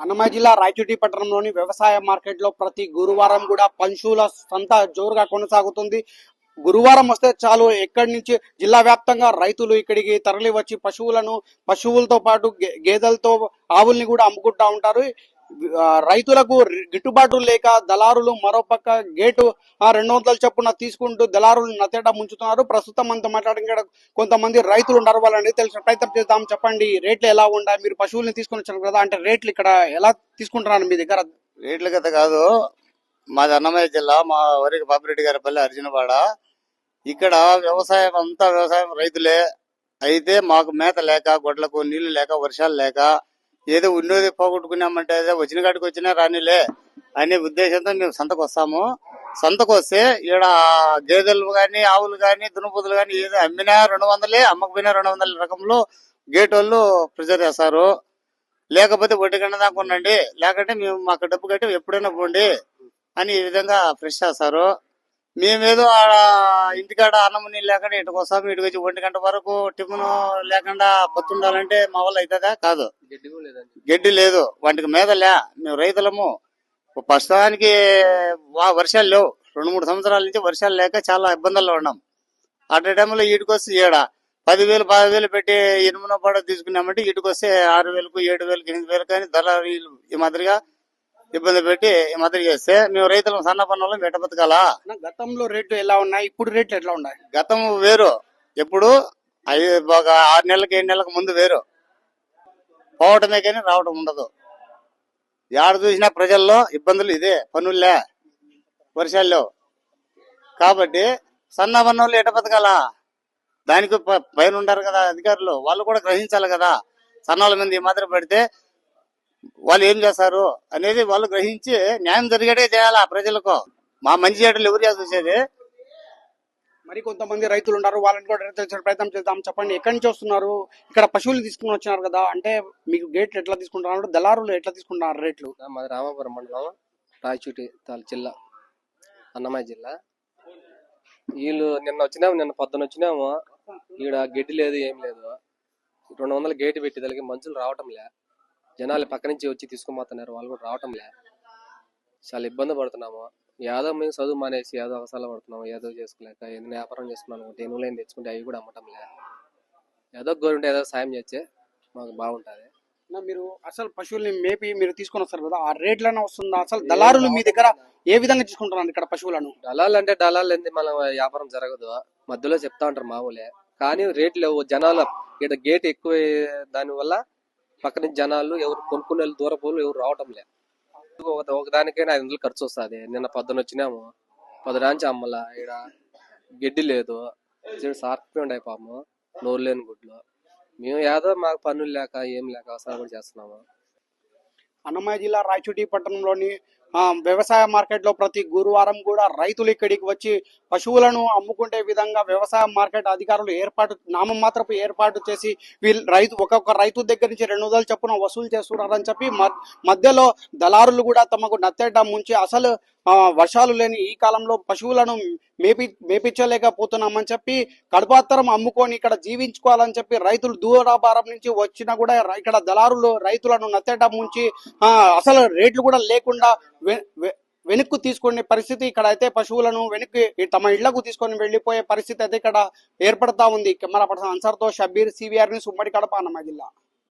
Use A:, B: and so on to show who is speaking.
A: అన్నమయ్య జిల్లా రాయచోటి పట్టణంలోని వ్యవసాయ మార్కెట్ లో ప్రతి గురువారం కూడా పశువుల సంత జోరుగా కొనసాగుతుంది. గురువారం వస్తే చాలు ఎక్కడి నుంచి జిల్లా వ్యాప్తంగా రైతులు ఇక్కడికి తరలి వచ్చి పశువులతో పాటు గేదెలతో ఆవుల్ని కూడా అమ్ముకుంటా ఉంటారు. రైతులకు గిట్టుబాటు లేక దళారులు మరోపక్క గేటు 200 చొప్పున తీసుకుంటూ దళారులు నతేట ముంచుతున్నారు. ప్రస్తుతం మనతో మాట్లాడిన కొంతమంది రైతులు ఉన్నారు, వాళ్ళని తెలిసిన ప్రయత్నం చేద్దాం. చెప్పండి, రేట్లు ఎలా ఉన్నాయి? మీరు పశువుల్ని తీసుకొని వచ్చారు కదా, అంటే రేట్లు ఇక్కడ ఎలా తీసుకుంటున్నారు మీ దగ్గర?
B: రేట్ల కథ కాదు, మాది అన్నమయ్య జిల్లా, మా వరికి బాపిరెడ్డి గారి పల్లె అర్జునవాడ. ఇక్కడ వ్యవసాయం అంతా వ్యవసాయం రైతులే. అయితే మాకు మేత లేక, గొడ్లకు నీళ్లు లేక, వర్షాలు లేక ఏదో ఉన్నది పోగొట్టుకున్నామంటే వచ్చిన కాడికి వచ్చినా రానిలే అనే ఉద్దేశంతో మేము సంతకు వస్తాము. సంతకు వస్తే ఈడ గేదెలు గాని, ఆవులు గాని, దున్నపోతులు గాని ఏదో అమ్మినా 200, అమ్మకపోయినా 200 రకంలో గేట్ వాళ్ళు ప్రిజర్వ్ చేస్తారు. లేకపోతే 1 గంట దాకా ఉండండి, లేకుంటే మేము మాకు డబ్బు కట్టి ఎప్పుడైనా పోండి అని ఈ విధంగా ఫ్రెష్ చేస్తారు. మేమేదో ఇంటికాడ అన్నం నీళ్ళు లేకుండా ఇంటికి వస్తాము. ఇంటికి వచ్చి 1 గంట వరకు టిఫిన్ లేకుండా పొత్తుండాలంటే మా వల్ల అవుతుందా? కాదు. గడ్డి లేదు, వాటికి మేదలే. మేము రైతులము. ప్రస్తుతానికి వర్షాలు లేవు, 2-3 సంవత్సరాల నుంచి వర్షాలు లేక చాలా ఇబ్బందుల్లో ఉన్నాం. అటు టైంలో ఈడికి వస్తే 10,000 పెట్టి ఎనుమున పడ తీసుకున్నామంటే ఇటుకు వస్తే 6,000, 7,000, 8,000 కానీ దళారీలు ఈ మాదిరిగా ఇబ్బంది పెట్టి ఈ మాదిరి చేస్తే మేము రైతులు సన్న పన్నులు ఎట్ట బతకాలా?
A: గతంలో రేట్లు ఎలా ఉన్నాయి, ఇప్పుడు రేట్లు ఎట్లా ఉన్నాయి?
B: గతం వేరు, ఎప్పుడు 6 నెలలకు 7 నెలలకు ముందు వేరు. పోవటమే కానీ రావటం ఉండదు. యాడ చూసినా ప్రజల్లో ఇబ్బందులు ఇదే, పనులే, వర్షాలు లేవు. కాబట్టి సన్న పన్నులు ఎట్ట బతకాలా? దానికి పైన ఉంటారు కదా అధికారులు, వాళ్ళు కూడా గ్రహించాలి కదా. సన్నాల మంది ఈ మాదిరి పడితే వాళ్ళు ఏం చేస్తారు అనేది వాళ్ళు గ్రహించి న్యాయం జరిగేటే చేయాలా ప్రజలకు. మా మంచి చెడ్డలు ఎవరు చూసేది?
A: మరి కొంతమంది రైతులు ఉన్నారు, వాళ్ళని కూడా తెలిసిన ప్రయత్నం చేద్దాం. చెప్పండి, ఎక్కడి నుంచి వస్తున్నారు? ఇక్కడ పశువులు తీసుకుని వచ్చినారు కదా, అంటే మీకు గేట్లు ఎట్లా తీసుకుంటున్నారు, దళారులు ఎట్లా తీసుకుంటున్నారు రేట్లు?
C: మాది రామాపురం మండలం, రాయచోటి జిల్లా, అన్నమయ్య జిల్లా. వీళ్ళు నిన్న పొద్దున వచ్చినాము. ఈడ గడ్డి లేదు, ఏం లేదు. 200 గేటు పెట్టి దానికి మనుషులు రావటంలే. జనాలు పక్క నుంచి వచ్చి తీసుకుపోతున్నారు, వాళ్ళు కూడా రావటంలే. చాలా ఇబ్బంది పడుతున్నాము. ఏదో మేము చదువు మానేసి ఏదో అవసరాలు పడుతున్నాము, ఏదో చేసుకోలేక ఏదైనా వ్యాపారం చేసుకున్నాను. ఎనుగులేని తెచ్చుకుంటే అవి కూడా అమ్మటంలే. ఏదో గవర్నమెంట్ ఏదో సాయం చేస్తే మాకు బాగుంటుంది.
A: మీరు అసలు పశువుల్ని మేపి మీరు తీసుకొని వస్తారు కదా, ఆ రేట్లనే వస్తుందా? అసలు దళారులు మీ దగ్గర ఏ విధంగా తీసుకుంటున్నారు ఇక్కడ పశువులను?
C: దళాలు ఏంది, మన వ్యాపారం జరగదు. మధ్యలో చెప్తా ఉంటారు మామూలే, కానీ రేట్లు లేవు. జనాలు ఇక్కడ గేట్ ఎక్కువ, దాని వల్ల పక్క నుంచి జనాలు ఎవరు కొనుక్కునే దూరపోలు ఎవరు రావటం లేదు. ఒకదానికైనా 500 ఖర్చు వస్తుంది. నిన్న పొద్దున వచ్చినాము, పొద్దునాంచి అమ్మల ఇక్కడ గడ్డి లేదు, సార్పిపోయి అయిపోము, నోరు లేని గుడ్లు. మేము ఏదో మాకు పనులు లేక ఏం లేక అవసరం కూడా చేస్తున్నాము.
A: అన్నమయ్య జిల్లా రాయచోటి పట్టణంలోని వ్యవసాయ మార్కెట్ లో ప్రతి గురువారం కూడా రైతులు ఇక్కడికి వచ్చి పశువులను అమ్ముకుంటే విధంగా వ్యవసాయ మార్కెట్ అధికారులు నామమాత్రపు ఏర్పాటు చేసి ఒక్కొక్క రైతు దగ్గర నుంచి 200 చొప్పున వసూలు చేస్తున్నారని చెప్పి మధ్యలో దళారులు కూడా తమకు నత్తేట ముంచి అసలు వర్షాలు లేని ఈ కాలంలో పశువులను మేపించలేకపోతున్నామని చెప్పి కడుపాత్తరం అమ్ముకొని ఇక్కడ జీవించుకోవాలని చెప్పి రైతులు దూరాభారం నుంచి వచ్చినా కూడా ఇక్కడ దళారులు రైతులను నత్తేట ముంచి అసలు రేట్లు కూడా లేకుండా వెనక్కు తీసుకునే పరిస్థితి ఇక్కడ అయితే పశువులను వెనక్కి తమ ఇళ్లకు తీసుకొని వెళ్లిపోయే పరిస్థితి అయితే ఇక్కడ ఏర్పడతా ఉంది. కెమెరా పర్సన్ అన్సార్తో షబ్బీర్, CVR న్యూస్, ఉమ్మడి కడప, అన్నమయ్య జిల్లా.